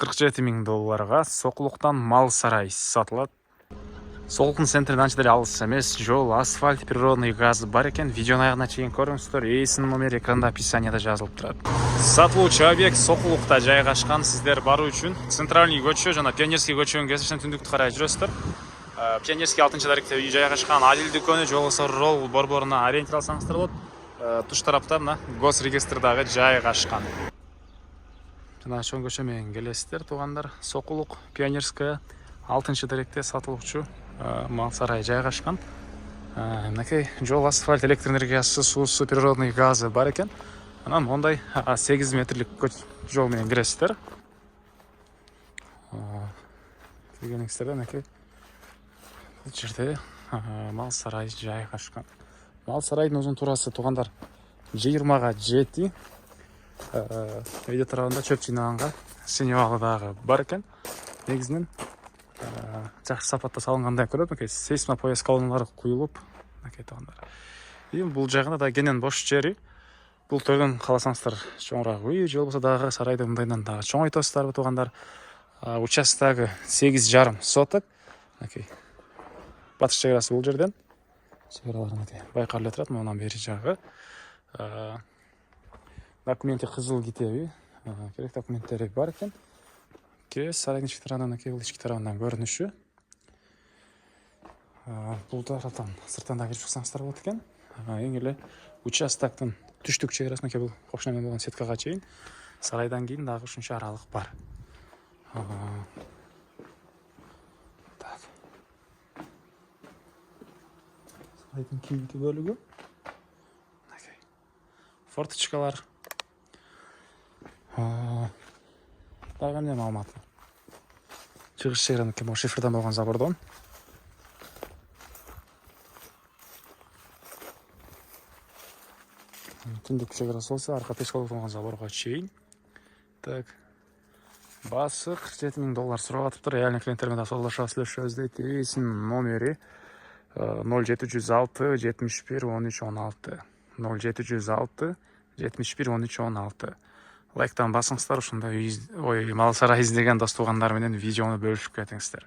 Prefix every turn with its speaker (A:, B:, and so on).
A: 47 000 долларга Сокулуктан мал сарай сатылат. Сокулуктун центринен анча деле алыс эмес, жол, асфальт, природный газ бар экен. Видеонун аягына чейин көрүңүздөр. Эйсинин номери экранда описанияда жазылып турат. Сатылуучу объект Сокулукта жайгашкан. Сиздер баруу үчүн Центральный көчө жана Пионерский көчөнүн кесиштен түндүктү карай жүрөсүздөр. Пионерский 6-даректе үй жайгашкан. Адил дүкөнү жолбосо ролл борборуна ориентир алсаңыздар болот. Туш тарапта мына госрегистрдагы жайгашкан. Жана чоң көчө менен келесиздер, туугандар. Сокулук, Пионерская 6-даректе сатылуучу мал сарай жайгашкан. Мынакей жол, асфальт, электр энергиясы, суусу, природный газы бар экен. Анан мондай 8 метрлик жол менен киресиздер. Киргениңиздерде мынакей бул жерде мал сарай жайгашкан. Мал сарайдын узун туурасы, туугандар, 27. Үйдө тарабында чөп жыйнаганга синевалы дагы бар экен. Негизинен жакшы сапатта салынгандай көрөт. Сейсмопояс колоналары куюлуп, туугандар. Бул жагында да кенен бош жери. Бул төрдөн кааласаңыздар чоңураак үй же болбосо дагы сарайды мындайдан дагы чоңойтосуздарбы, туугандар. Участогу 8,5 соток. Батыш чек бул жерден. Чек-аралар байкалып эле турат, мындан бери жагы. Документи кызыл китеби, керек документтери бар экен. Сарайдын ички тарабынан, бул ички тарабынан көрүнүшү. Бул тараптан сырттан да кирип чыксаңыздар болот экен. Эң эле участоктун түштүк чек арасы, бул кошуна менен болгон сеткага чейин сарайдан кийин дагы ушунча аралык бар. Сарайдын кийинки бөлүгү. Форточкалар. Дагы эмне маалымат? Чыгыш чеграны кем шифрдан болгон забордон. Түндүк чеграсы болсо арка тешкалып болгон заборго чейин. Так. Басы 47 000 доллар сурап атыптыр. Реальный клиенттермен да соолашабыз дейт. Эйсинин номери 0706 71 13 16. 0706 71 13 16. Лайктан басыңыздар, ушундай мал сарай издеген дос туугандар менен видеону бөлүшүп кетиңиздер.